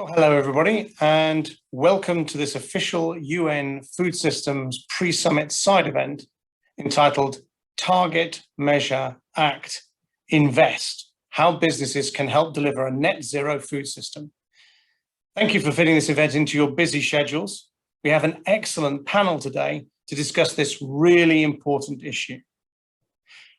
Oh, hello, everybody, and welcome to this official UN Food Systems Pre-Summit side event entitled Target, Measure, Act, Invest, How Businesses Can Help Deliver a Net Zero Food System. Thank you for fitting this event into your busy schedules. We have an excellent panel today to discuss this really important issue.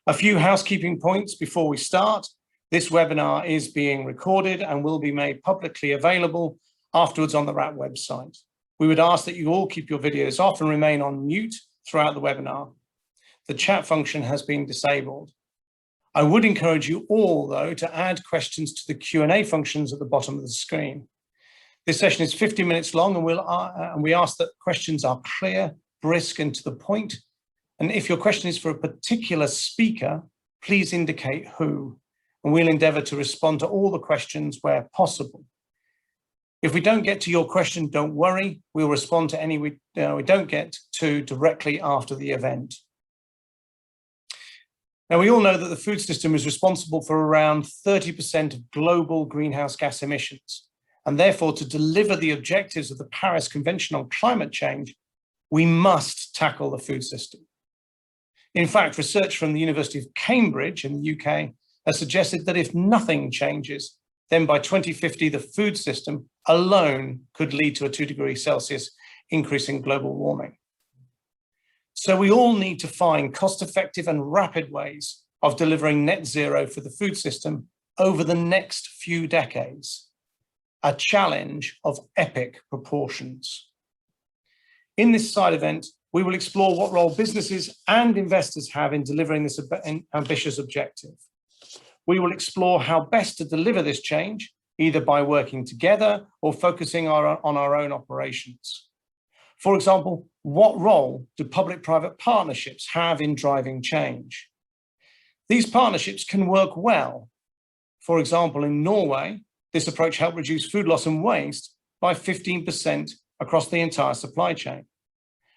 A few housekeeping points before we start. This webinar is being recorded and will be made publicly available afterwards on the WRAP website. We would ask that you all keep your videos off and remain on mute throughout the webinar. The chat function has been disabled. I would encourage you all, though, to add questions to the Q&A functions at the bottom of the screen. This session is 50 minutes long, and we ask that questions are clear, brisk, and to the point. And if your question is for a particular speaker, please indicate who. And we'll endeavour to respond to all the questions where possible. If we don't get to your question, don't worry. We'll respond to any we don't get to directly after the event. Now, we all know that the food system is responsible for around 30% of global greenhouse gas emissions. And therefore, to deliver the objectives of the Paris Convention on Climate Change, we must tackle the food system. In fact, research from the University of Cambridge in the UK has suggested that if nothing changes, then by 2050, the food system alone could lead to a 2 degrees Celsius increase in global warming. So we all need to find cost-effective and rapid ways of delivering net zero for the food system over the next few decades, a challenge of epic proportions. In this side event, we will explore what role businesses and investors have in delivering this ambitious objective. We will explore how best to deliver this change, either by working together or focusing on our own operations. For example, what role do public-private partnerships have in driving change? These partnerships can work well. For example, in Norway, this approach helped reduce food loss and waste by 15% across the entire supply chain.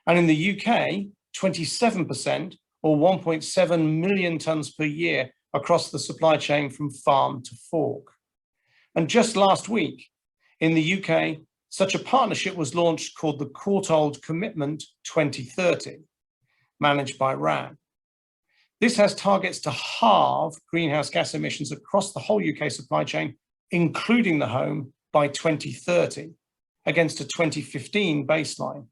And in the UK, 27% or 1.7 million tonnes per year across the supply chain from farm to fork. And just last week in the UK, such a partnership was launched called the Courtauld Commitment 2030, managed by RAB. This has targets to halve greenhouse gas emissions across the whole UK supply chain, including the home, by 2030, against a 2015 baseline,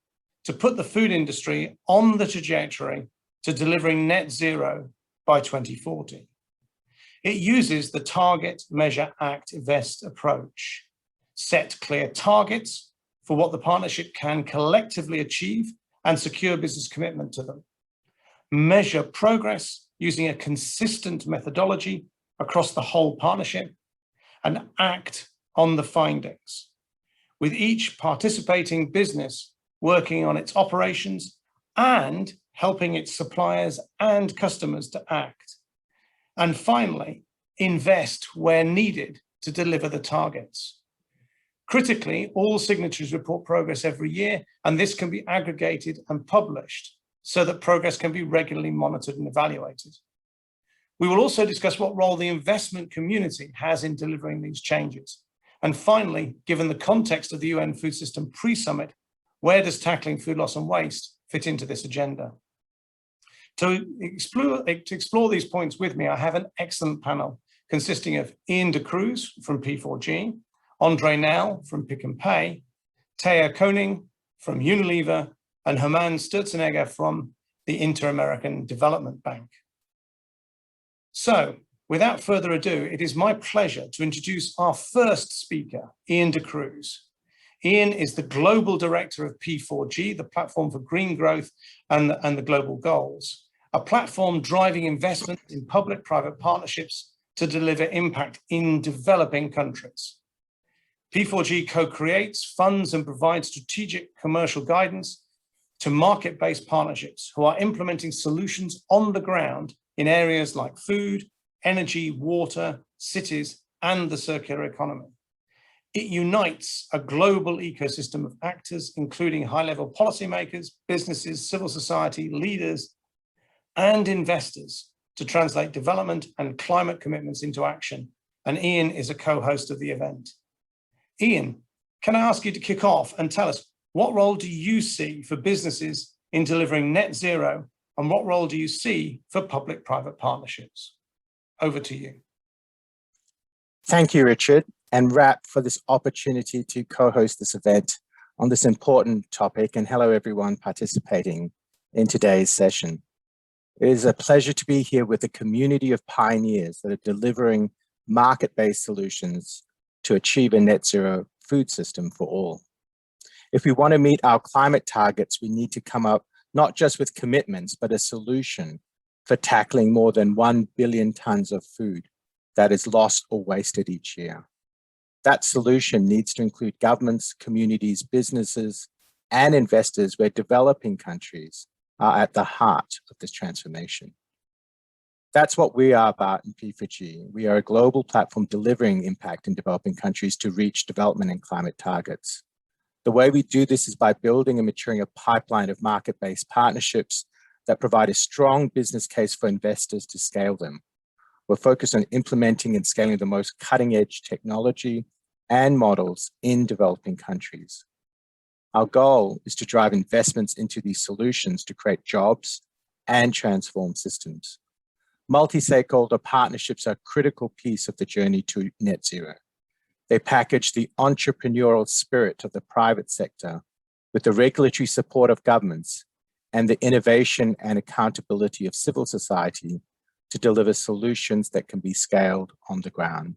to put the food industry on the trajectory to delivering net zero by 2040. It uses the Target, Measure, Act, Invest approach. Set clear targets for what the partnership can collectively achieve and secure business commitment to them. Measure progress using a consistent methodology across the whole partnership, and act on the findings, with each participating business working on its operations and helping its suppliers and customers to act. And finally, invest where needed to deliver the targets. Critically, all signatories report progress every year, and this can be aggregated and published so that progress can be regularly monitored and evaluated. We will also discuss what role the investment community has in delivering these changes. And finally, given the context of the UN Food System Pre-Summit, where does tackling food loss and waste fit into this agenda? To explore these points with me, I have an excellent panel consisting of Ian de Cruz from P4G, Andre Nel from Pick n Pay, Thea Koning from Unilever, and Herman Sturzenegger from the Inter-American Development Bank. So, without further ado, it is my pleasure to introduce our first speaker, Ian de Cruz. Ian is the Global Director of P4G, the Platform for Green Growth and the Global Goals, a platform driving investment in public-private partnerships to deliver impact in developing countries. P4G co-creates, funds, and provides strategic commercial guidance to market-based partnerships who are implementing solutions on the ground in areas like food, energy, water, cities, and the circular economy. It unites a global ecosystem of actors, including high-level policymakers, businesses, civil society, leaders, and investors to translate development and climate commitments into action. And Ian is a co-host of the event. Ian, can I ask you to kick off and tell us, what role do you see for businesses in delivering net zero, and what role do you see for public-private partnerships? Over to you. Thank you, Richard, and WRAP for this opportunity to co-host this event on this important topic, and hello everyone participating in today's session. It is a pleasure to be here with a community of pioneers that are delivering market-based solutions to achieve a net zero food system for all. If we want to meet our climate targets, we need to come up not just with commitments, but a solution for tackling more than 1 billion tons of food that is lost or wasted each year. That solution needs to include governments, communities, businesses, and investors, where developing countries are at the heart of this transformation. That's what we are about in P4G. We are a global platform delivering impact in developing countries to reach development and climate targets. The way we do this is by building and maturing a pipeline of market-based partnerships that provide a strong business case for investors to scale them. We're focused on implementing and scaling the most cutting-edge technology and models in developing countries. Our goal is to drive investments into these solutions to create jobs and transform systems. Multi-stakeholder partnerships are a critical piece of the journey to net zero. They package the entrepreneurial spirit of the private sector with the regulatory support of governments and the innovation and accountability of civil society to deliver solutions that can be scaled on the ground.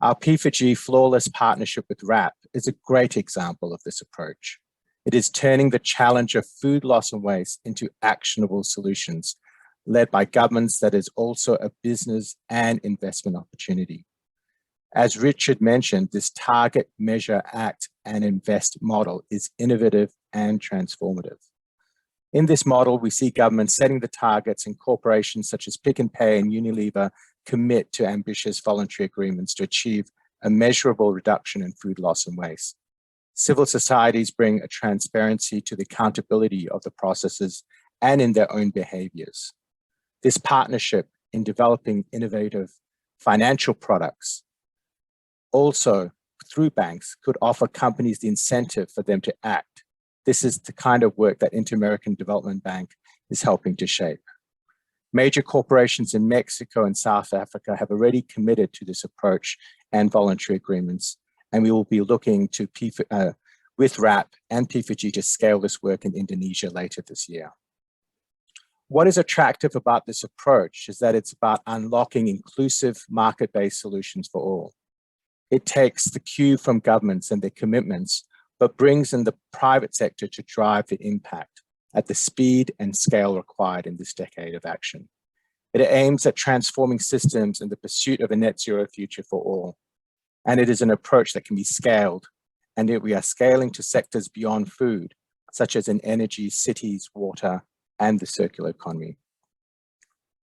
Our P4G Flawless partnership with WRAP is a great example of this approach. It is turning the challenge of food loss and waste into actionable solutions led by governments that is also a business and investment opportunity. As Richard mentioned, this target, measure, act, and invest model is innovative and transformative. In this model, we see governments setting the targets, and corporations such as Pick n Pay and Unilever commit to ambitious voluntary agreements to achieve a measurable reduction in food loss and waste. Civil societies bring a transparency to the accountability of the processes and in their own behaviors. This partnership in developing innovative financial products also through banks could offer companies the incentive for them to act. This is the kind of work that Inter-American Development Bank is helping to shape. Major corporations in Mexico and South Africa have already committed to this approach and voluntary agreements, and we will be looking to with WRAP and P4G to scale this work in Indonesia later this year. What is attractive about this approach is that it's about unlocking inclusive market-based solutions for all. It takes the cue from governments and their commitments, but brings in the private sector to drive the impact at the speed and scale required in this decade of action. It aims at transforming systems in the pursuit of a net zero future for all. And it is an approach that can be scaled, and we are scaling to sectors beyond food, such as in energy, cities, water, and the circular economy.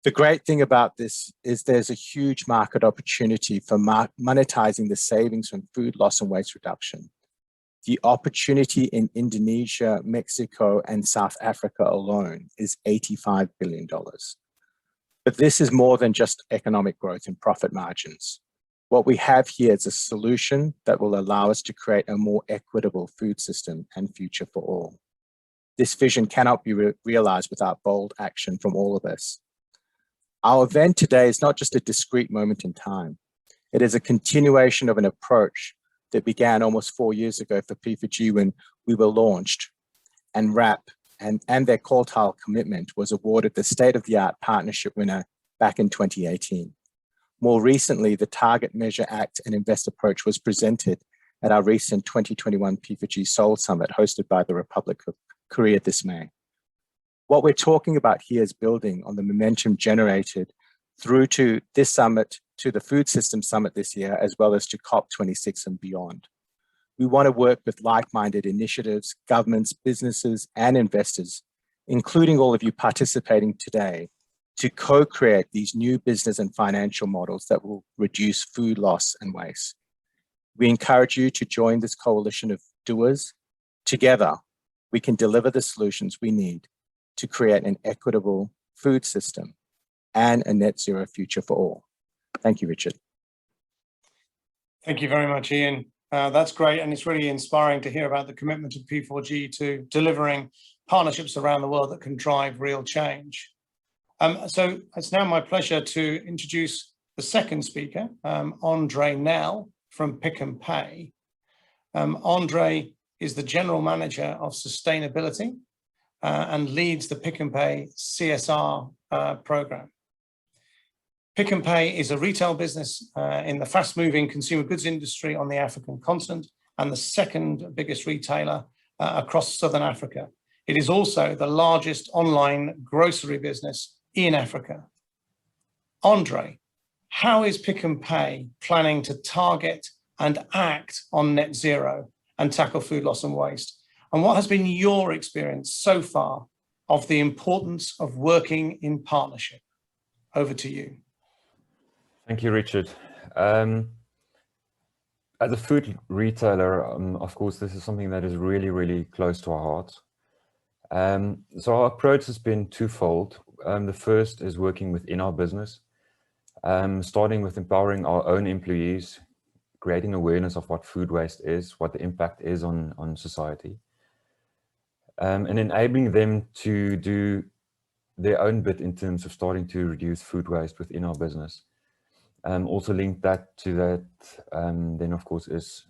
The great thing about this is there's a huge market opportunity for monetizing the savings from food loss and waste reduction. The opportunity in Indonesia, Mexico, and South Africa alone is $85 billion. But this is more than just economic growth and profit margins. What we have here is a solution that will allow us to create a more equitable food system and future for all. This vision cannot be realized without bold action from all of us. Our event today is not just a discrete moment in time. It is a continuation of an approach that began almost 4 years ago for P4G when we were launched, and WRAP and their Quartile commitment was awarded the state-of-the-art partnership winner back in 2018. More recently, the Target, Measure, Act, and Invest approach was presented at our recent 2021 P4G Seoul Summit hosted by the Republic of Korea this May. What we're talking about here is building on the momentum generated through to this summit, to the Food Systems Summit this year, as well as to COP26 and beyond. We want to work with like-minded initiatives, governments, businesses, and investors, including all of you participating today, to co-create these new business and financial models that will reduce food loss and waste. We encourage you to join this coalition of doers. Together, we can deliver the solutions we need to create an equitable food system and a net zero future for all. Thank you, Richard. Thank you very much, Ian. That's great, and it's really inspiring to hear about the commitment of P4G to delivering partnerships around the world that can drive real change. So it's now my pleasure to introduce the second speaker, Andre Nel from Pick n Pay. Andre is the General Manager of Sustainability and leads the Pick n Pay CSR program. Pick n Pay is a retail business in the fast-moving consumer goods industry on the African continent and the second biggest retailer across Southern Africa. It is also the largest online grocery business in Africa. Andre, how is Pick n Pay planning to target and act on net zero and tackle food loss and waste? And what has been your experience so far of the importance of working in partnership? Over to you. Thank you, Richard. As a food retailer, of course, this is something that is really, really close to our hearts. So our approach has been twofold. The first is working within our business, starting with empowering our own employees, creating awareness of what food waste is, what the impact is on society, and enabling them to do their own bit in terms of starting to reduce food waste within our business. Also linked that to that, then of course, is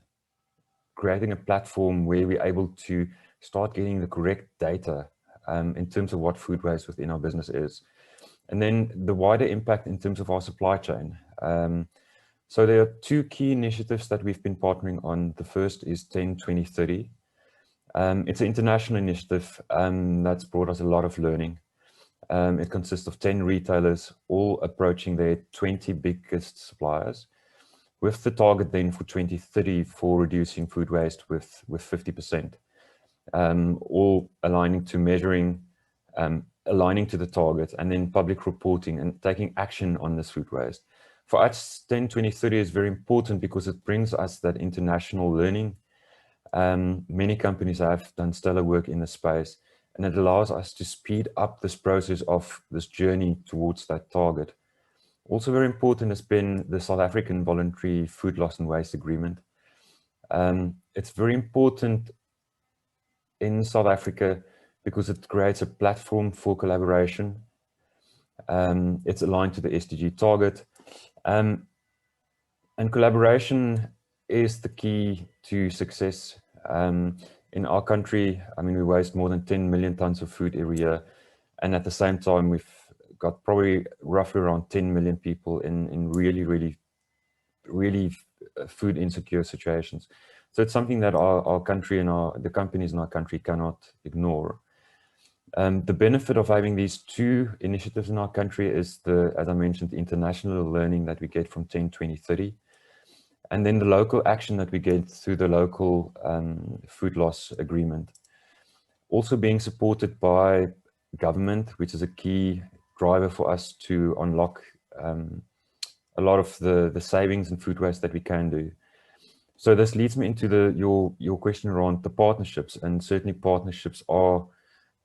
creating a platform where we're able to start getting the correct data in terms of what food waste within our business is. And then the wider impact in terms of our supply chain. So there are two key initiatives that we've been partnering on. The first is 10-20-30. It's an international initiative that's brought us a lot of learning. It consists of 10 retailers, all approaching their 20 biggest suppliers, with the target then for 2030 for reducing food waste with 50%, all aligning to measuring, aligning to the target, and then public reporting and taking action on this food waste. For us, 10-20-30 is very important because it brings us that international learning. Many companies have done stellar work in the space, and it allows us to speed up this process of this journey towards that target. Also very important has been the South African Voluntary Food Loss and Waste Agreement. It's very important in South Africa because it creates a platform for collaboration. It's aligned to the SDG target. And collaboration is the key to success. In our country, I mean, we waste more than 10 million tons of food every year. And at the same time, we've got probably roughly around 10 million people in really food insecure situations. So it's something that our country and the companies in our country cannot ignore. The benefit of having these two initiatives in our country is as I mentioned, the international learning that we get from 10-20-30. And then the local action that we get through the local food loss agreement. Also being supported by government, which is a key driver for us to unlock a lot of the savings and food waste that we can do. So this leads me into your question around the partnerships, and certainly partnerships are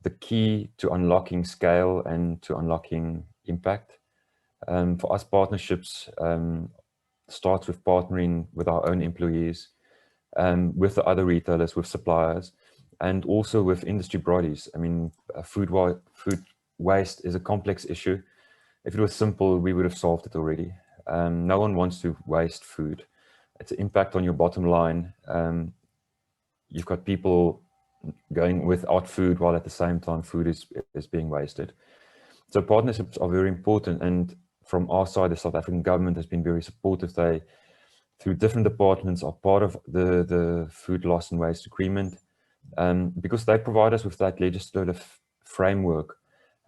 the key to unlocking scale and to unlocking impact. For us, partnerships starts with partnering with our own employees, with the other retailers, with suppliers, and also with industry bodies. I mean, food waste is a complex issue. If it was simple, we would have solved it already. No one wants to waste food. It's an impact on your bottom line. You've got people going without food while at the same time food is being wasted. So partnerships are very important, and from our side, the South African government has been very supportive. They, through different departments, are part of the food loss and waste agreement, because they provide us with that legislative framework,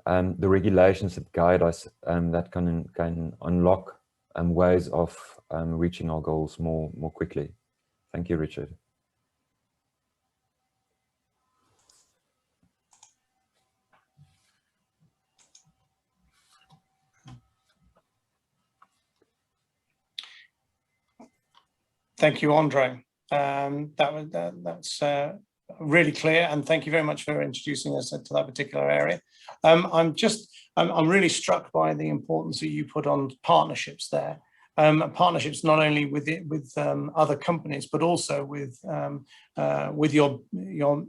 the regulations that guide us, that can unlock ways of reaching our goals more quickly. Thank you, Richard. Thank you, Andre. That's really clear, and thank you very much for introducing us to that particular area. I'm really struck by the importance that you put on partnerships there. partnerships not only with other companies, but also with your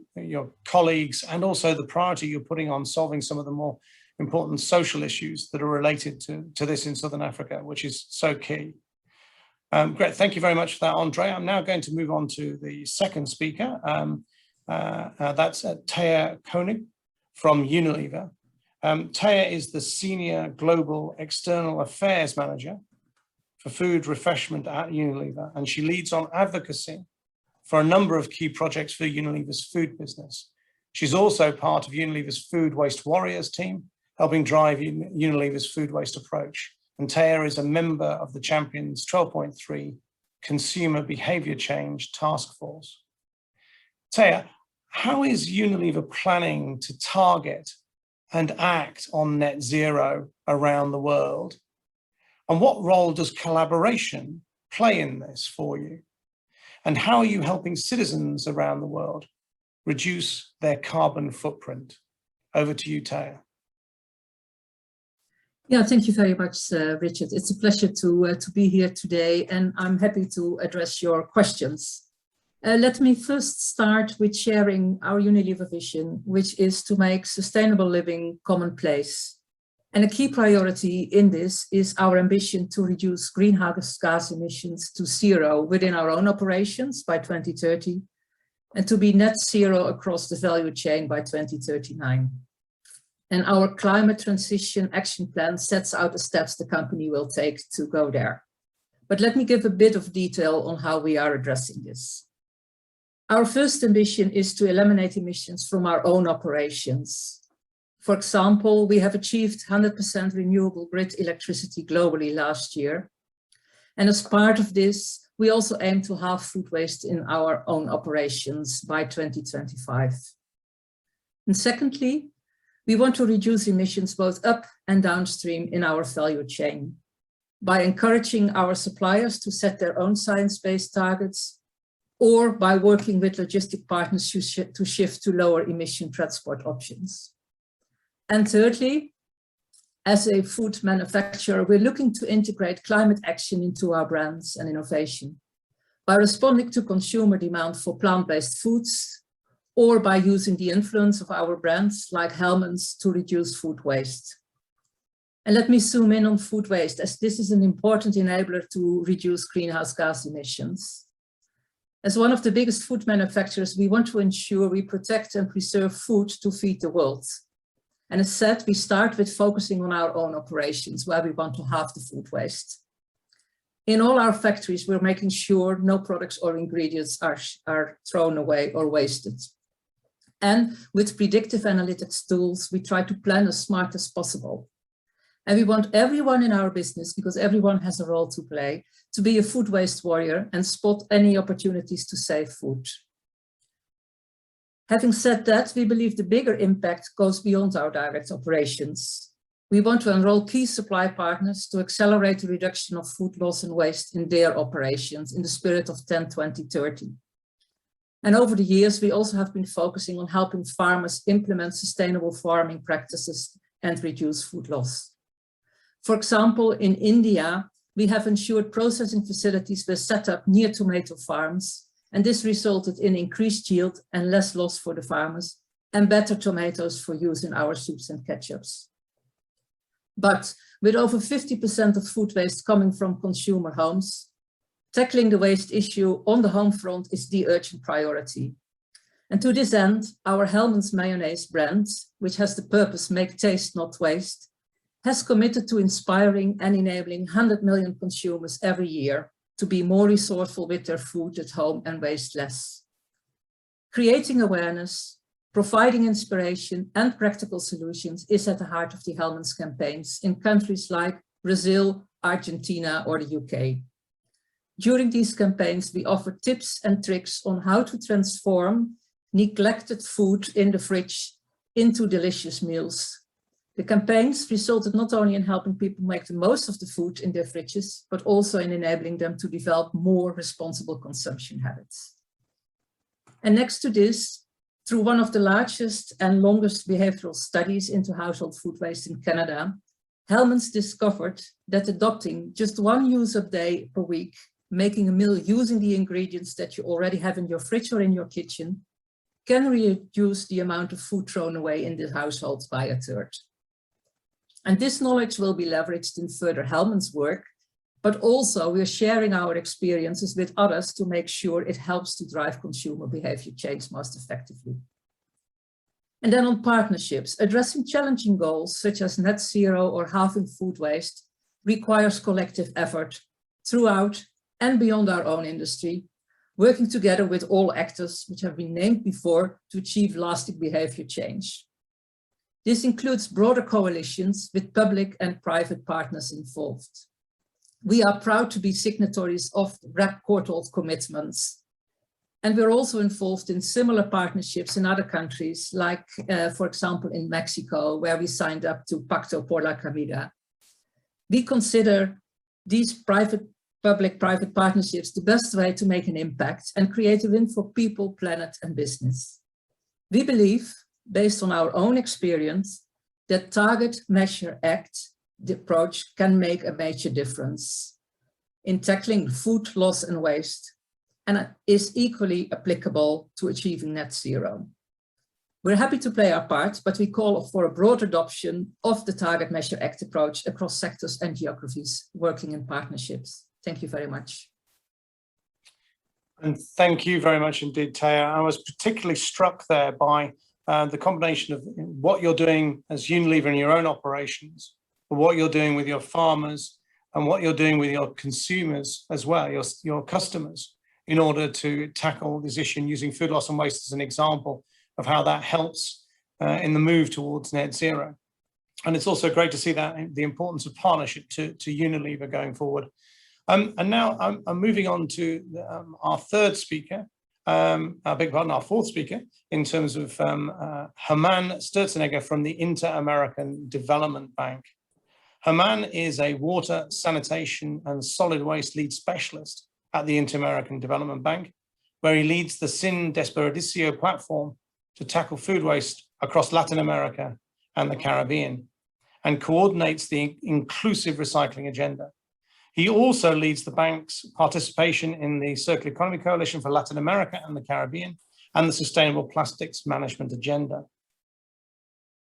colleagues, and also the priority you're putting on solving some of the more important social issues that are related to this in Southern Africa, which is so key. Great, thank you very much for that, Andre. I'm now going to move on to the second speaker. That's Thea Koenig from Unilever. Thea is the Senior Global External Affairs Manager for Food Refreshment at Unilever, and she leads on advocacy for a number of key projects for Unilever's food business. She's also part of Unilever's Food Waste Warriors team, helping drive Unilever's food waste approach. And Thea is a member of the Champions 12.3 Consumer Behavior Change Task Force. Thea, how is Unilever planning to target and act on net zero around the world? And what role does collaboration play in this for you? And how are you helping citizens around the world reduce their carbon footprint? Over to you, Thea. Yeah, thank you very much, Richard. It's a pleasure to be here today, and I'm happy to address your questions. Let me first start with sharing our Unilever vision, which is to make sustainable living commonplace. And a key priority in this is our ambition to reduce greenhouse gas emissions to zero within our own operations by 2030, and to be net zero across the value chain by 2039. And our climate transition action plan sets out the steps the company will take to go there. But let me give a bit of detail on how we are addressing this. Our first ambition is to eliminate emissions from our own operations. For example, we have achieved 100% renewable grid electricity globally last year. And as part of this, we also aim to halve food waste in our own operations by 2025. And secondly, we want to reduce emissions both up and downstream in our value chain by encouraging our suppliers to set their own science-based targets, or by working with logistic partners to shift to lower emission transport options. And thirdly, as a food manufacturer, we're looking to integrate climate action into our brands and innovation by responding to consumer demand for plant-based foods, or by using the influence of our brands like Hellmann's to reduce food waste. And let me zoom in on food waste, as this is an important enabler to reduce greenhouse gas emissions. As one of the biggest food manufacturers, we want to ensure we protect and preserve food to feed the world. And as said, we start with focusing on our own operations, where we want to halve the food waste. In all our factories, we're making sure no products or ingredients are thrown away or wasted. And with predictive analytics tools, we try to plan as smart as possible. And we want everyone in our business, because everyone has a role to play, to be a food waste warrior and spot any opportunities to save food. Having said that, we believe the bigger impact goes beyond our direct operations. We want to enroll key supply partners to accelerate the reduction of food loss and waste in their operations in the spirit of 10-20-30. And over the years, we also have been focusing on helping farmers implement sustainable farming practices and reduce food loss. For example, in India, we have ensured processing facilities were set up near tomato farms, and this resulted in increased yield and less loss for the farmers, and better tomatoes for use in our soups and ketchups. But with over 50% of food waste coming from consumer homes, tackling the waste issue on the home front is the urgent priority. And to this end, our Hellmann's mayonnaise brand, which has the purpose "make taste, not waste," has committed to inspiring and enabling 100 million consumers every year to be more resourceful with their food at home and waste less. Creating awareness, providing inspiration and practical solutions is at the heart of the Hellmann's campaigns in countries like Brazil, Argentina, or the UK. During these campaigns, we offer tips and tricks on how to transform neglected food in the fridge into delicious meals. The campaigns resulted not only in helping people make the most of the food in their fridges, but also in enabling them to develop more responsible consumption habits. And next to this, through one of the largest and longest behavioral studies into household food waste in Canada, Hellmann's discovered that adopting just one use of day per week, making a meal using the ingredients that you already have in your fridge or in your kitchen, can reduce the amount of food thrown away in the household by a third. And this knowledge will be leveraged in further Hellmann's work, but also we're sharing our experiences with others to make sure it helps to drive consumer behavior change most effectively. And then on partnerships, addressing challenging goals such as net zero or halving food waste requires collective effort throughout and beyond our own industry, working together with all actors which have been named before to achieve lasting behavior change. This includes broader coalitions with public and private partners involved. We are proud to be signatories of RAP Court commitments. And we're also involved in similar partnerships in other countries, like, for example, in Mexico, where we signed up to Pacto por la Comida. We consider these public-private partnerships the best way to make an impact and create a win for people, planet, and business. We believe, based on our own experience, that Target, Measure, Act, the approach can make a major difference in tackling food loss and waste, and is equally applicable to achieving net zero. We're happy to play our part, but we call for a broad adoption of the Target, Measure, Act approach across sectors and geographies working in partnerships. Thank you very much. And thank you very much indeed, Taya. I was particularly struck there by the combination of what you're doing as Unilever in your own operations, what you're doing with your farmers, and what you're doing with your consumers as well, your customers, in order to tackle this issue, using food loss and waste as an example of how that helps in the move towards net zero. And it's also great to see that the importance of partnership to Unilever going forward. And now I'm moving on to our third speaker, I beg pardon, our fourth speaker, in terms of Germán Sturzenegger from the Inter-American Development Bank. Germán is a water, sanitation, and solid waste lead specialist at the Inter-American Development Bank, where he leads the Sin Desperdicio platform to tackle food waste across Latin America and the Caribbean, and coordinates the inclusive recycling agenda. He also leads the bank's participation in the Circular Economy Coalition for Latin America and the Caribbean, and the Sustainable Plastics Management Agenda.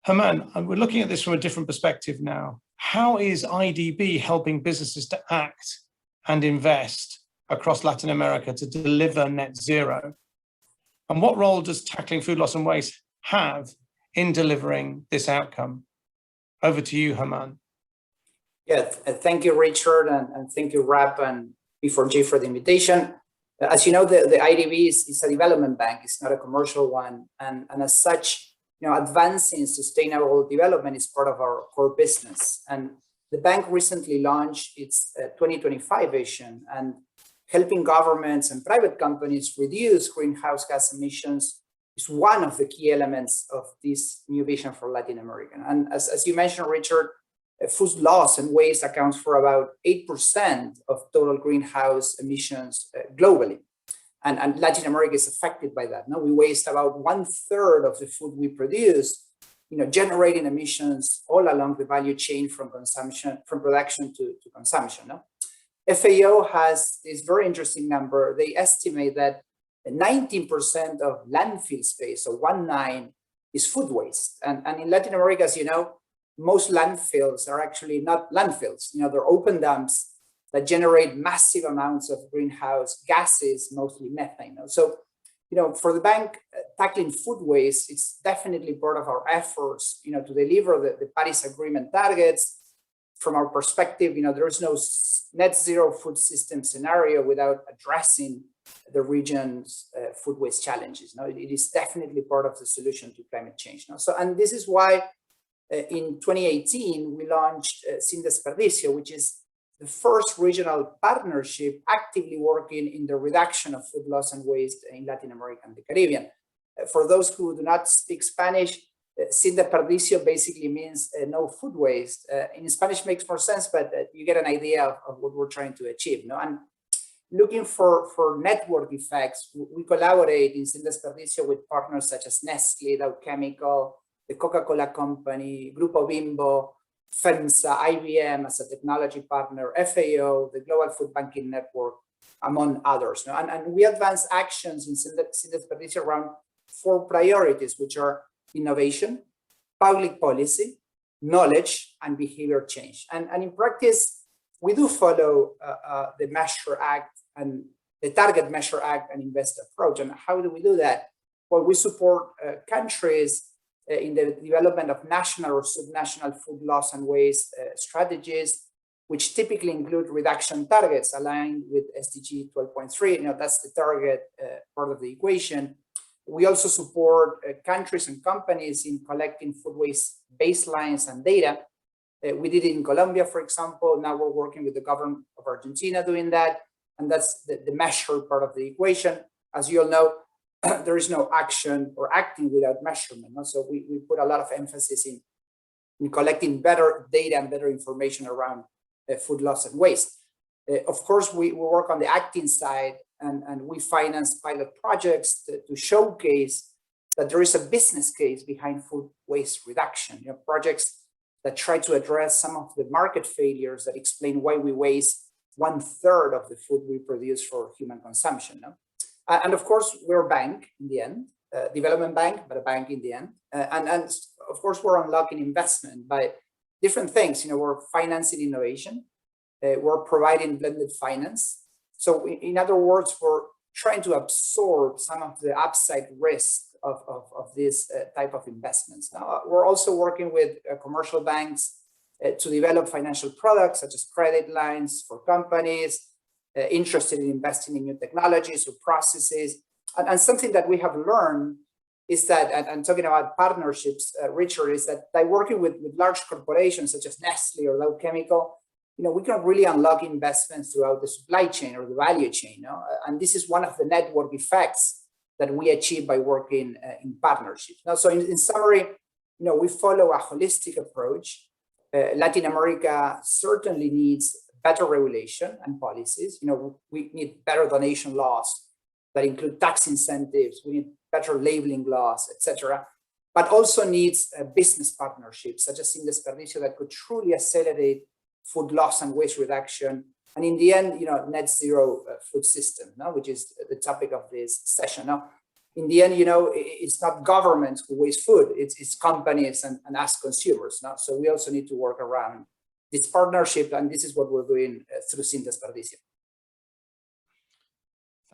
Germán, we're looking at this from a different perspective now. How is IDB helping businesses to act and invest across Latin America to deliver net zero? And what role does tackling food loss and waste have in delivering this outcome? Over to you, Germán. Yeah, thank you, Richard, and thank you, RAP and B4G for the invitation. As you know, the IDB is a development bank. It's not a commercial one. And as such, advancing sustainable development is part of our core business. And the bank recently launched its 2025 vision, and helping governments and private companies reduce greenhouse gas emissions is one of the key elements of this new vision for Latin America. And as you mentioned, Richard, food loss and waste accounts for about 8% of total greenhouse emissions globally. And Latin America is affected by that. Now we waste about 1/3 of the food we produce, generating emissions all along the value chain from production to consumption. No? FAO has this very interesting number. They estimate that 19% of landfill space, so 19, is food waste. And in Latin America, as you know, most landfills are actually not landfills. They're open dumps that generate massive amounts of greenhouse gases, mostly methane. So, for the bank, tackling food waste, it's definitely part of our efforts, to deliver the Paris Agreement targets. From our perspective, there is no net zero food system scenario without addressing the region's food waste challenges. It is definitely part of the solution to climate change. And this is why in 2018, we launched Sin Desperdicio, which is the first regional partnership actively working in the reduction of food loss and waste in Latin America and the Caribbean. For those who do not speak Spanish, Sin Desperdicio basically means no food waste. In Spanish makes more sense, but you get an idea of what we're trying to achieve. And looking for network effects, we collaborate in Sin Desperdicio with partners such as Nestle, Dow Chemical, the Coca-Cola Company, Grupo Bimbo, FEMSA, IBM as a technology partner, FAO, the Global Food Banking Network, among others. And we advance actions in Sindesperdicio around 4 priorities, which are innovation, public policy, knowledge, and behavior change. And in practice, we do follow the Measure Act and the Target Measure Act and Invest approach. And how do we do that? Well, we support countries in the development of national or subnational food loss and waste strategies, which typically include reduction targets aligned with SDG 12.3. That's the target part of the equation. We also support countries and companies in collecting food waste baselines and data. We did it in Colombia, for example. Now we're working with the government of Argentina doing that. And that's the measure part of the equation. As you all know, there is no action or acting without measurement. So we put a lot of emphasis in collecting better data and better information around food loss and waste. Of course, we work on the acting side, and we finance pilot projects to showcase that there is a business case behind food waste reduction. Projects that try to address some of the market failures that explain why we waste 1/3 of the food we produce for human consumption. And of course, we're a bank in the end, development bank, but a bank in the end. And of course, we're unlocking investment by different things. We're financing innovation. We're providing blended finance. So in other words, we're trying to absorb some of the upside risk of this type of investments. Now, we're also working with commercial banks to develop financial products such as credit lines for companies interested in investing in new technologies or processes. And something that we have learned is that, and talking about partnerships, Richard, is that by working with large corporations such as Nestle or Dow Chemical, we can really unlock investments throughout the supply chain or the value chain. And this is one of the network effects that we achieve by working in partnerships. So in summary, we follow a holistic approach. Latin America certainly needs better regulation and policies. We need better donation laws that include tax incentives. We need better labeling laws, etc. But also needs business partnerships such as Sindesperdicio that could truly accelerate food loss and waste reduction. And in the end, net zero food system, which is the topic of this session. In the end, it's not governments who waste food, it's companies and us consumers. So we also need to work around this partnership, and this is what we're doing through Sindesperdicio.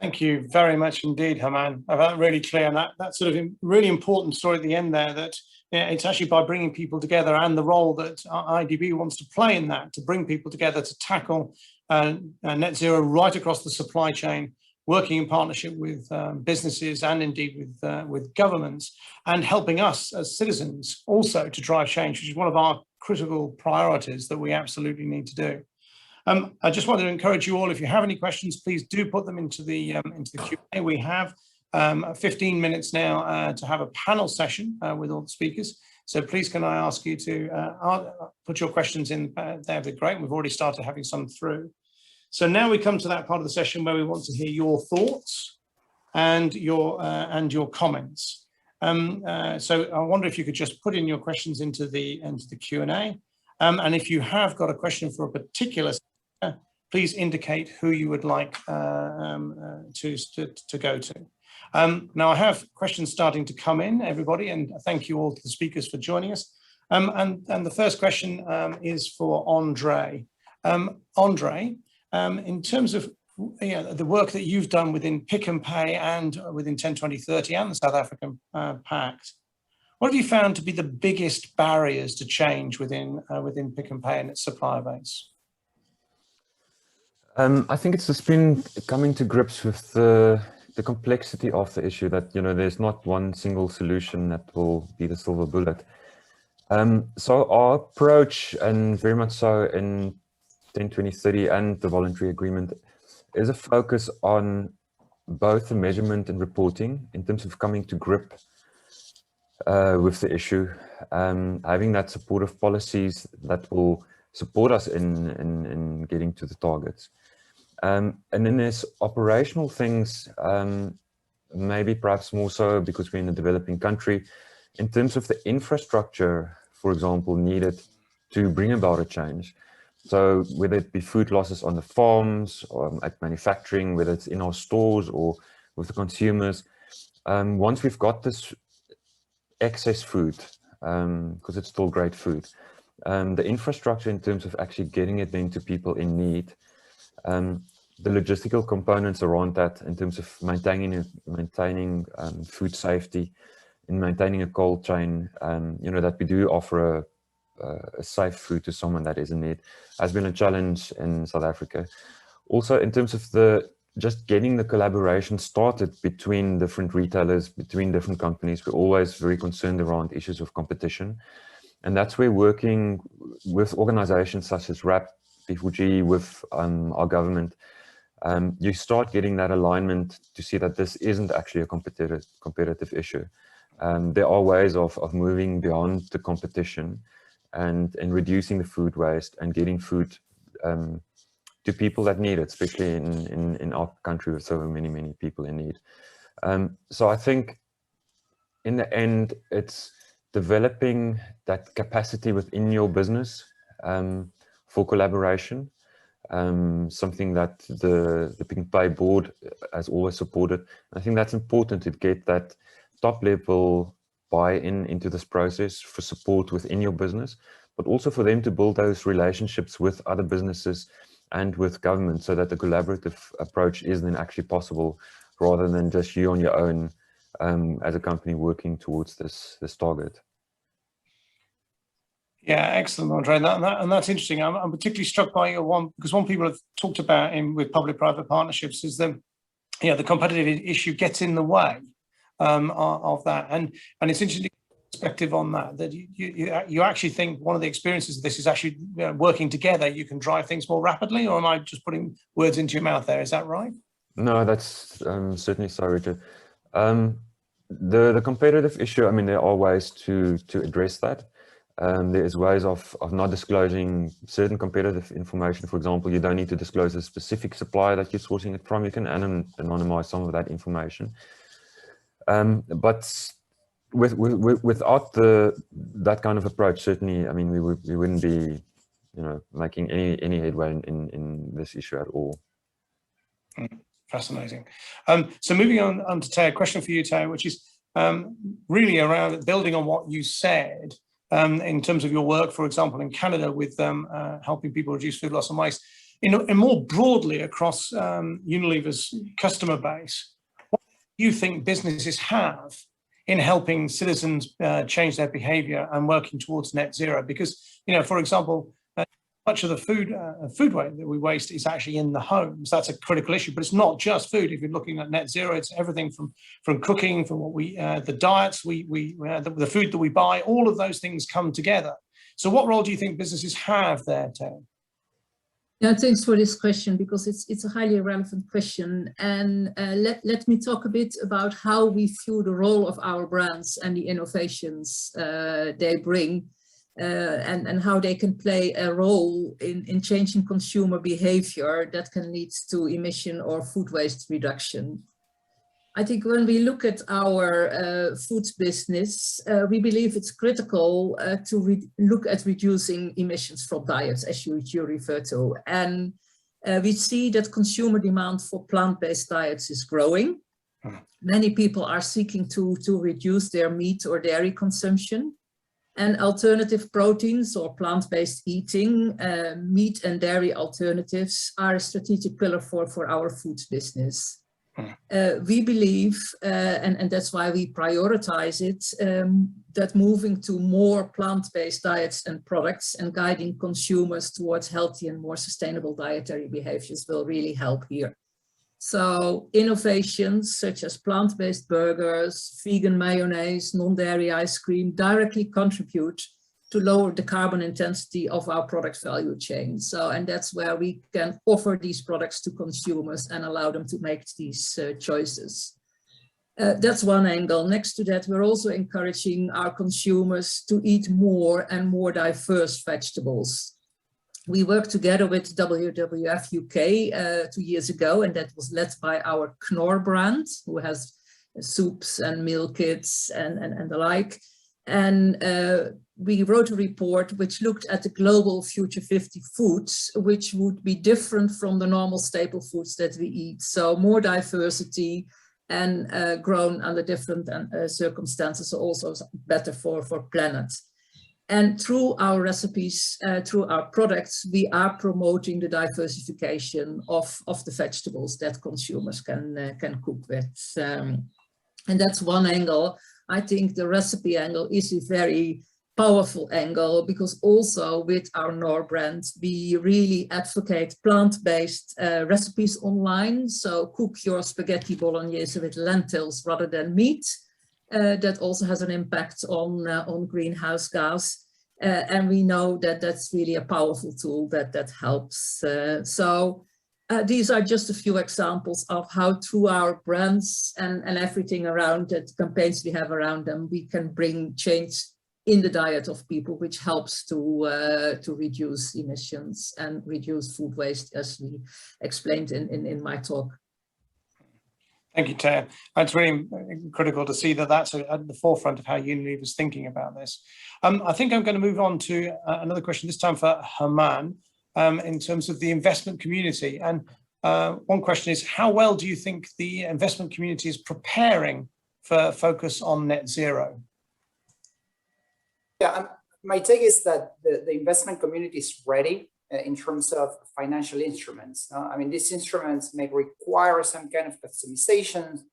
Thank you very much indeed, Germán. That's really clear, and that sort of really important story at the end there, that it's actually by bringing people together and the role that IDB wants to play in that, to bring people together to tackle net zero right across the supply chain, working in partnership with businesses and indeed with governments, and helping us as citizens also to drive change, which is one of our critical priorities that we absolutely need to do. I just wanted to encourage you all, if you have any questions, please do put them into the Q&A. We have 15 minutes now to have a panel session with all the speakers. So please can I ask you to put your questions in there, that'd be great. We've already started having some through. So now we come to that part of the session where we want to hear your thoughts and your comments. So I wonder if you could just put in your questions into the Q&A. And if you have got a question for a particular speaker, please indicate who you would like to go to. Now I have questions starting to come in, everybody, and thank you all to the speakers for joining us. And the first question is for Andre. Andre, in terms of the work that you've done within Pick and Pay and within 10-20-30 and the South African Pact, what have you found to be the biggest barriers to change within Pick and Pay and its supplier base? I think it's just been coming to grips with the complexity of the issue, that there's not one single solution that will be the silver bullet. So our approach, and very much so in 10-20-30 and the voluntary agreement, is a focus on both the measurement and reporting in terms of coming to grip with the issue, having that supportive policies that will support us in getting to the targets. And then there's operational things, maybe perhaps more so because we're in a developing country, in terms of the infrastructure, for example, needed to bring about a change. So whether it be food losses on the farms, or at manufacturing, whether it's in our stores or with the consumers, once we've got this excess food, because it's still great food, the infrastructure in terms of actually getting it then to people in need, the logistical components around that in terms of maintaining food safety, and maintaining a cold chain, that we do offer a safe food to someone that is in need, has been a challenge in South Africa. Also, in terms of just getting the collaboration started between different retailers, between different companies, we're always very concerned around issues of competition. And that's where working with organizations such as RAP, P4G, with our government, you start getting that alignment to see that this isn't actually a competitive issue. There are ways of moving beyond the competition and reducing the food waste and getting food to people that need it, especially in our country with so many people in need. So I think in the end, it's developing that capacity within your business for collaboration, something that the Pick n Pay board has always supported. I think that's important to get that top level buy-in into this process for support within your business, but also for them to build those relationships with other businesses and with government, so that the collaborative approach is then actually possible, rather than just you on your own as a company working towards this target. Yeah, excellent, Andre. And that's interesting. I'm particularly struck by your one, because one people have talked about with public-private partnerships is the competitive issue gets in the way of that. And it's interesting perspective on that you actually think one of the experiences of this is actually working together, you can drive things more rapidly, or am I just putting words into your mouth there? Is that right? No, that's certainly so, Richard. The competitive issue, I mean, there are ways to address that. There is ways of not disclosing certain competitive information. For example, you don't need to disclose a specific supplier that you're sourcing it from. You can anonymize some of that information. But without that kind of approach, certainly, I mean, we wouldn't be, making any headway in this issue at all. Fascinating. So moving on to Teo, a question for you, Teo, which is really around building on what you said in terms of your work, for example, in Canada with helping people reduce food loss and waste. And more broadly across Unilever's customer base, what do you think businesses have in helping citizens change their behavior and working towards net zero? Because, for example, much of the food waste that we waste is actually in the homes. That's a critical issue, but it's not just food. If you're looking at net zero, it's everything from cooking, from what the diets the food that we buy. All of those things come together. So, what role do you think businesses have there, Teo? Yeah, thanks for this question, because it's a highly relevant question. And let me talk a bit about how we view the role of our brands and the innovations they bring. And how they can play a role in changing consumer behavior that can lead to emission or food waste reduction. I think when we look at our food business, we believe it's critical to look at reducing emissions from diets, as you refer to. And we see that consumer demand for plant-based diets is growing. Many people are seeking to reduce their meat or dairy consumption. And alternative proteins or plant-based eating, meat and dairy alternatives are a strategic pillar for our food business. We believe, and that's why we prioritize it, that moving to more plant-based diets and products and guiding consumers towards healthy and more sustainable dietary behaviors will really help here. So innovations such as plant-based burgers, vegan mayonnaise, non-dairy ice cream directly contribute to lower the carbon intensity of our product value chain. So, and that's where we can offer these products to consumers and allow them to make these choices. That's one angle. Next to that, we're also encouraging our consumers to eat more and more diverse vegetables. We worked together with WWF UK 2 years ago, and that was led by our Knorr brand, who has soups and meal kits and the like. And we wrote a report which looked at the global Future 50 foods, which would be different from the normal staple foods that we eat. So more diversity and grown under different circumstances, so also better for planet. And through our recipes, through our products, we are promoting the diversification of the vegetables that consumers can cook with. And that's one angle. I think the recipe angle is a very powerful angle, because also with our Knorr brand, we really advocate plant-based recipes online. So cook your spaghetti bolognese with lentils rather than meat. That also has an impact on greenhouse gas. And we know that that's really a powerful tool that helps. These are just a few examples of how through our brands and everything around it, campaigns we have around them, we can bring change in the diet of people, which helps to reduce emissions and reduce food waste, as we explained in my talk. Thank you, Thea. It's really critical to see that that's at the forefront of how Unilever is thinking about this. I think I'm going to move on to another question, this time for Germán, in terms of the investment community. And one question is, how well do you think the investment community is preparing for focus on net zero? Yeah, my take is that the investment community is ready in terms of financial instruments. I mean, these instruments may require some kind of customization,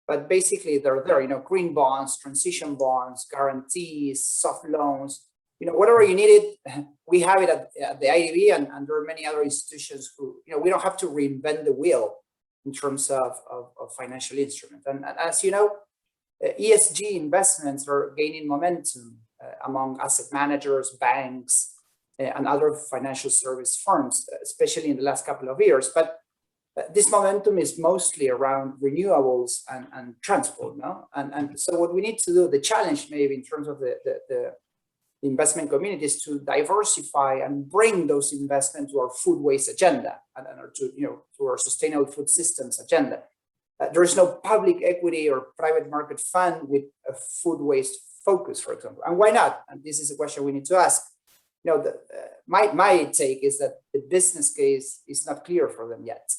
but basically they're there, you know, green bonds, transition bonds, guarantees, soft loans, you know, whatever you need it, we have it at the IDB, and there are many other institutions who, you know, we don't have to reinvent the wheel in terms of financial instruments. And as you know, ESG investments are gaining momentum among asset managers, banks, and other financial service firms, especially in the last couple of years. But this momentum is mostly around renewables and transport, no? And so what we need to do, the challenge maybe in terms of the investment community, is to diversify and bring those investments to our food waste agenda and to, you know, to our sustainable food systems agenda. There is no public equity or private market fund with a food waste focus, for example. And why not? And this is a question we need to ask. You know, my take is that the business case is not clear for them yet.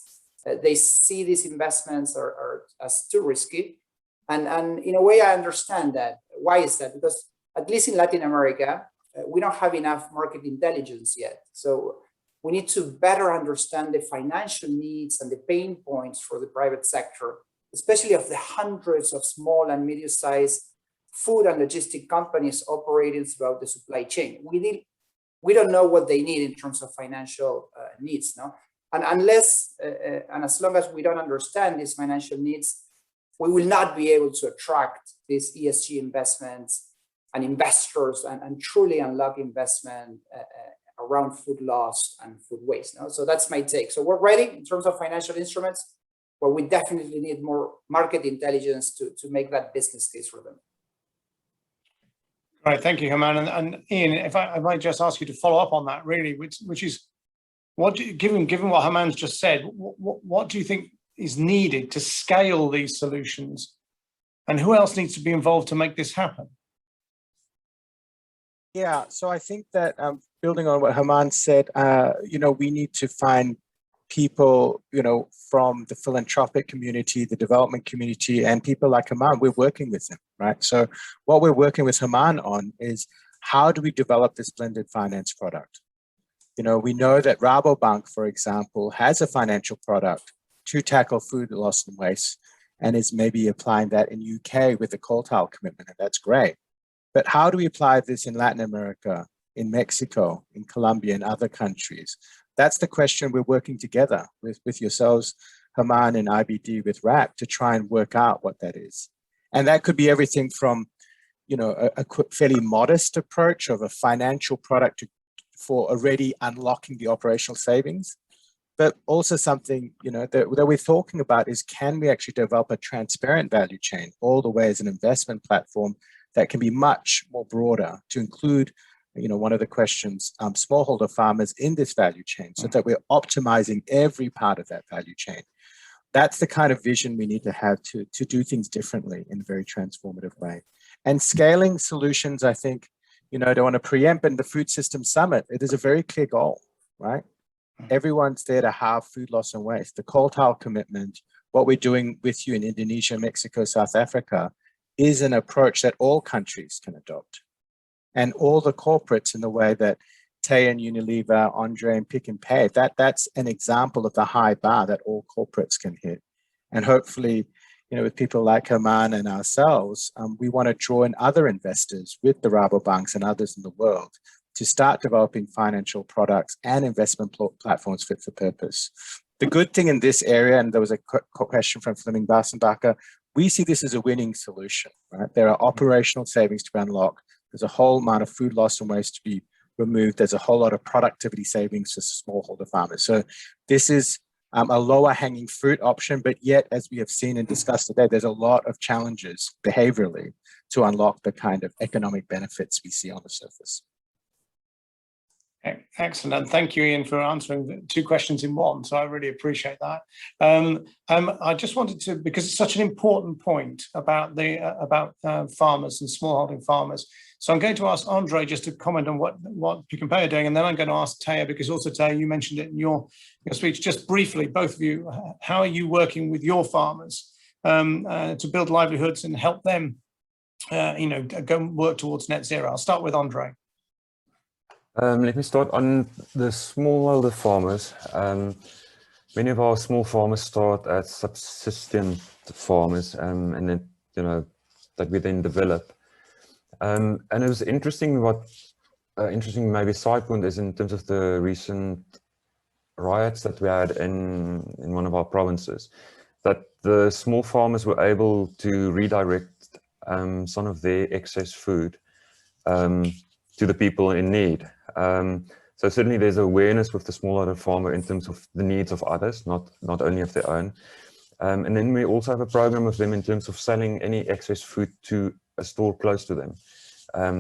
They see these investments are as too risky. And in a way, I understand that. Why is that? Because at least in Latin America, we don't have enough market intelligence yet. So we need to better understand the financial needs and the pain points for the private sector, especially of the hundreds of small and medium-sized food and logistic companies operating throughout the supply chain. We don't know what they need in terms of financial needs, no? And unless and as long as we don't understand these financial needs, we will not be able to attract these ESG investments and investors and truly unlock investment around food loss and food waste. No? So that's my take. So we're ready in terms of financial instruments, but we definitely need more market intelligence to make that business case for them. All right, thank you, Germán. And Ian, if I might just ask you to follow up on that, really, which is, given what Germán's just said, what do you think is needed to scale these solutions, and who else needs to be involved to make this happen? Yeah, so I think that building on what Germán said, you know, we need to find people, you know, from the philanthropic community, the development community, and people like Germán. We're working with them, right? So what we're working with Germán on is, how do we develop this blended finance product? You know, we know that Rabobank, for example, has a financial product to tackle food loss and waste, and is maybe applying that in UK with the coal tile commitment, and that's great. But how do we apply this in Latin America, in Mexico, in Colombia, and other countries? That's the question we're working together with yourselves, Germán, and IBD with RAP, to try and work out what that is. And that could be everything from, you know, a fairly modest approach of a financial product for already unlocking the operational savings, but also something, you know, that we're talking about is, can we actually develop a transparent value chain all the way as an investment platform that can be much more broader to include, you know, one of the questions, smallholder farmers in this value chain, so that we're optimizing every part of that value chain. That's the kind of vision we need to have to do things differently in a very transformative way. And scaling solutions, I think, you know, I don't want to preempt, but in the Food System Summit, it is a very clear goal, right? Everyone's there to halve food loss and waste. The Coal Tile Commitment, what we're doing with you in Indonesia, Mexico, South Africa, is an approach that all countries can adopt. And all the corporates, in the way that Taya and Unilever, Andre and Pick n Pay, that's an example of the high bar that all corporates can hit. And hopefully, you know, with people like Herman and ourselves, we want to draw in other investors with the Rabobanks and others in the world to start developing financial products and investment platforms fit for purpose. The good thing in this area, and there was a question from Fleming Bassenbacher, we see this as a winning solution, right? There are operational savings to be unlocked. There's a whole amount of food loss and waste to be removed. There's a whole lot of productivity savings for smallholder farmers. So this is a lower hanging fruit option, but yet, as we have seen and discussed today, there's a lot of challenges behaviorally to unlock the kind of economic benefits we see on the surface. Excellent, and thank you, Ian, for answering the 2 questions in one. So I really appreciate that. I just wanted to, because it's such an important point about the farmers and smallholding farmers. So I'm going to ask Andre just to comment on what Pick n Pay are doing, and then I'm going to ask Taya, because also Taya, you mentioned it in your speech, just briefly, both of you. How are you working with your farmers to build livelihoods and help them, you know, go and work towards net zero? I'll start with Andre. Let me start on the smallholder farmers. Many of our small farmers start as subsistence farmers, and then, you know, that we then develop. And it was interesting interesting maybe side point is in terms of the recent riots that we had in one of our provinces, that the small farmers were able to redirect some of their excess food to the people in need. So certainly there's awareness with the smallholder farmer in terms of the needs of others, not only of their own. And then we also have a program with them in terms of selling any excess food to a store close to them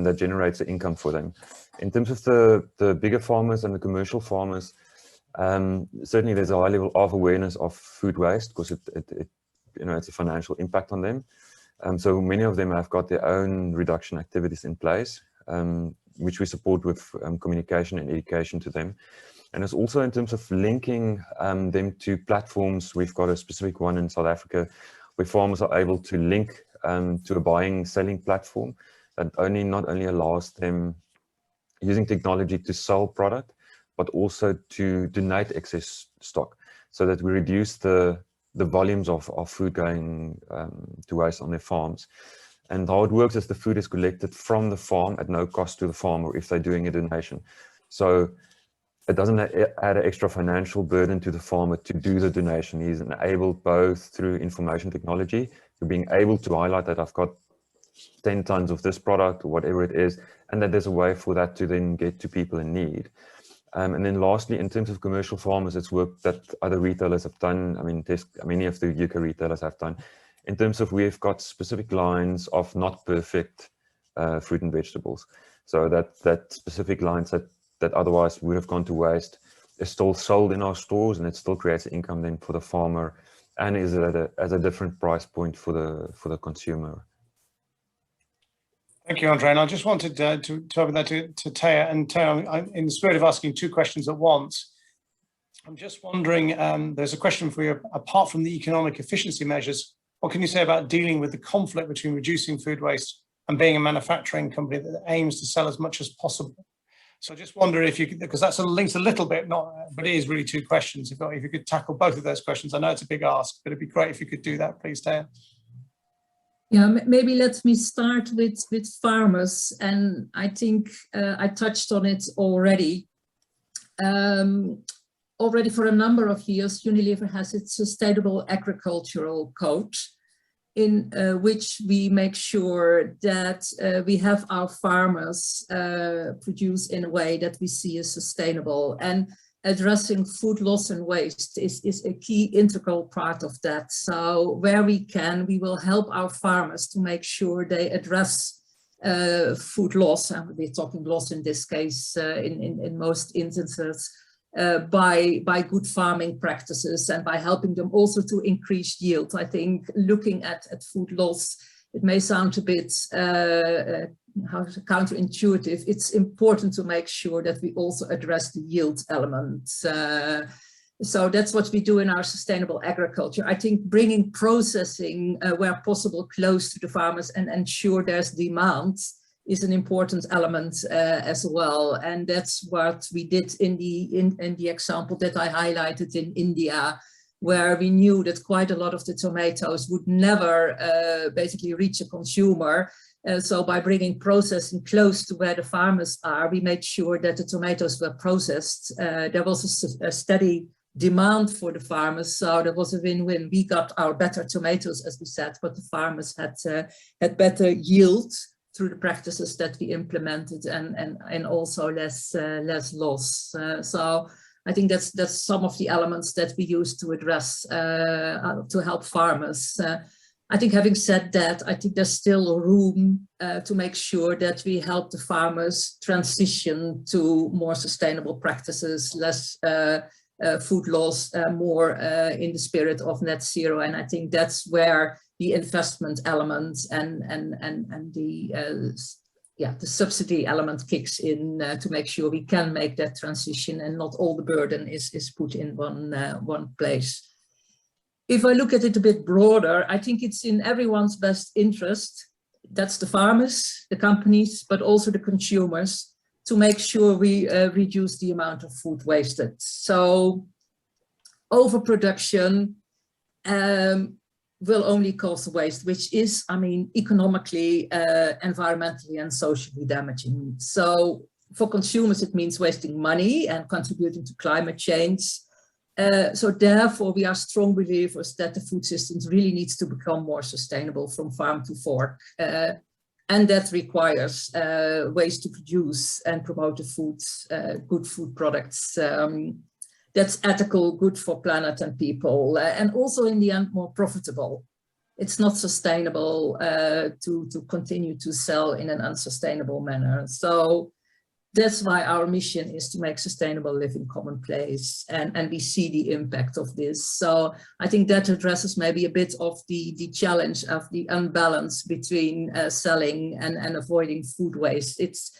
that generates the income for them. In terms of the bigger farmers and the commercial farmers, certainly there's a high level of awareness of food waste, because it you know, it's a financial impact on them. So many of them have got their own reduction activities in place, which we support with communication and education to them. And it's also in terms of linking them to platforms. We've got a specific one in South Africa where farmers are able to link to a buying, selling platform that not only allows them using technology to sell product, but also to donate excess stock, so that we reduce the volumes of food going to waste on their farms. And how it works is the food is collected from the farm at no cost to the farmer if they're doing a donation. So it doesn't add an extra financial burden to the farmer to do the donation. He's enabled both through information technology, to being able to highlight that I've got 10 tons of this product or whatever it is, and that there's a way for that to then get to people in need. And then lastly, in terms of commercial farmers, it's work that other retailers have done. I mean, many of the UK retailers have done, in terms of we've got specific lines of not perfect fruit and vegetables. So that specific lines that otherwise would have gone to waste is still sold in our stores, and it still creates income then for the farmer, and is at a different price point for the consumer. Thank you, Andre. And I just wanted to open that to Taya. And Taya, in the spirit of asking 2 questions at once, I'm just wondering, there's a question for you, apart from the economic efficiency measures, what can you say about dealing with the conflict between reducing food waste and being a manufacturing company that aims to sell as much as possible? So I just wonder if you could, because that sort of links a little bit, but it is really 2 questions. If you could tackle both of those questions. I know it's a big ask, but it'd be great if you could do that, please, Taya. Yeah, maybe let me start with farmers, and I think I touched on it already. Already for a number of years, Unilever has its Sustainable Agricultural Code, in which we make sure that we have our farmers produce in a way that we see as sustainable. And addressing food loss and waste is a key integral part of that. So where we can, we will help our farmers to make sure they address food loss, and we're talking loss in this case in most instances, by good farming practices, and by helping them also to increase yield. I think looking at food loss it may sound a bit counterintuitive. It's important to make sure that we also address the yield element. So that's what we do in our sustainable agriculture. I think bringing processing where possible close to the farmers and ensure there's demand is an important element as well. And that's what we did in the example that I highlighted in India, where we knew that quite a lot of the tomatoes would never basically reach a consumer. So by bringing processing close to where the farmers are, we made sure that the tomatoes were processed. There was a steady demand for the farmers, so there was a win-win. We got our better tomatoes, as we said, but the farmers had better yield through the practices that we implemented, and also less loss. So I think that's some of the elements that we use to address to help farmers. I think having said that, I think there's still room to make sure that we help the farmers transition to more sustainable practices, less food loss, more in the spirit of net zero. And I think that's where the investment element and the subsidy element kicks in to make sure we can make that transition and not all the burden is put in one place. If I look at it a bit broader, I think it's in everyone's best interest, that's the farmers, the companies, but also the consumers, to make sure we reduce the amount of food wasted. So overproduction will only cause waste, which is, I mean, economically, environmentally and socially damaging. So for consumers, it means wasting money and contributing to climate change. So therefore, we are strong believers that the food systems really needs to become more sustainable from farm to fork. And that requires ways to produce and promote the food, good food products. That's ethical, good for planet and people, and also in the end more profitable. It's not sustainable to continue to sell in an unsustainable manner. So that's why our mission is to make sustainable living commonplace, and we see the impact of this. So I think that addresses maybe a bit of the challenge of the unbalance between selling and avoiding food waste. It's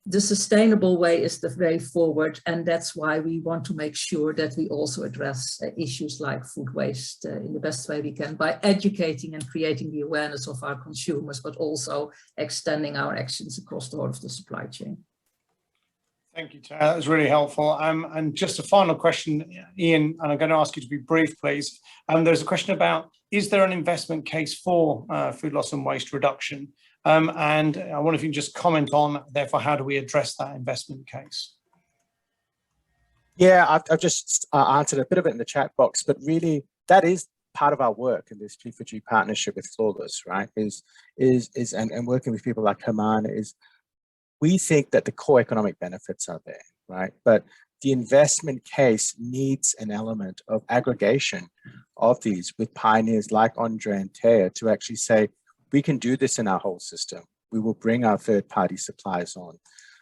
the sustainable way is the way forward, and that's why we want to make sure that we also address issues like food waste in the best way we can by educating and creating the awareness of our consumers, but also extending our actions across the whole of the supply chain. Thank you, Tara. That was really helpful. And just a final question, Ian, and I'm going to ask you to be brief, please. There's a question about, is there an investment case for food loss and waste reduction? And I wonder if you can just comment on, therefore, how do we address that investment case? Yeah, I've just answered a bit of it in the chat box, but really that is part of our work in this P4G partnership with Flawless, right? And working with people like Herman is, we think that the core economic benefits are there, right? But the investment case needs an element of aggregation of these with pioneers like Andre and Taya to actually say, we can do this in our whole system. We will bring our third-party suppliers on.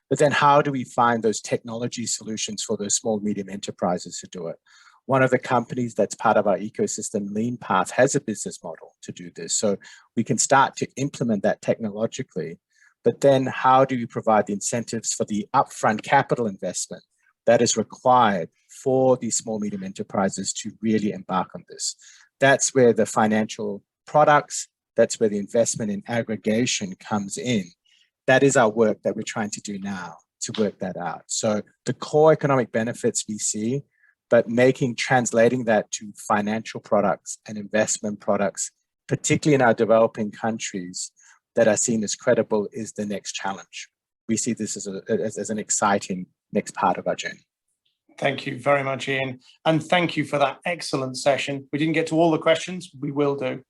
But then how do we find those technology solutions for those small, medium enterprises to do it? One of the companies that's part of our ecosystem, LeanPath, has a business model to do this. So we can start to implement that technologically. But then how do you provide the incentives for the upfront capital investment that is required for these small, medium enterprises to really embark on this? That's where the financial products, that's where the investment in aggregation comes in. That is our work that we're trying to do now to work that out. So the core economic benefits we see, but translating that to financial products and investment products, particularly in our developing countries, that are seen as credible is the next challenge. We see this as an exciting next part of our journey. Thank you very much, Ian. And thank you for that excellent session. We didn't get to all the questions, we will do.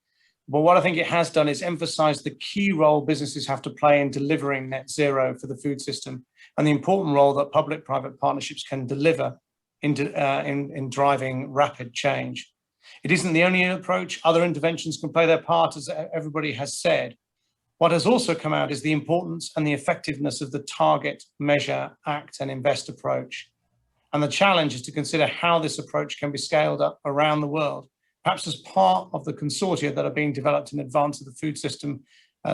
But what I think it has done is emphasize the key role businesses have to play in delivering net zero for the food system and the important role that public-private partnerships can deliver in driving rapid change. It isn't the only approach. Other interventions can play their part, as everybody has said. What has also come out is the importance and the effectiveness of the target, measure, act and invest approach. And the challenge is to consider how this approach can be scaled up around the world perhaps as part of the consortia that are being developed in advance of the Food System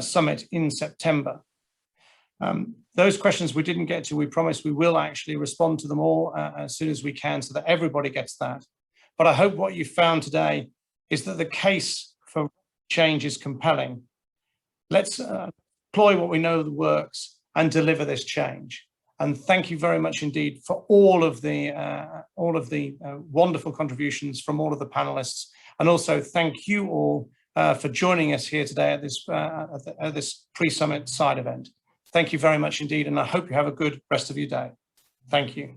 Summit in September. Those questions we didn't get to, we promise we will actually respond to them all as soon as we can so that everybody gets that. But I hope what you found today is that the case for change is compelling. Let's employ what we know that works and deliver this change. And thank you very much indeed for all of the wonderful contributions from all of the panelists. And also thank you all for joining us here today at this pre-summit side event. Thank you very much indeed, and I hope you have a good rest of your day. Thank you.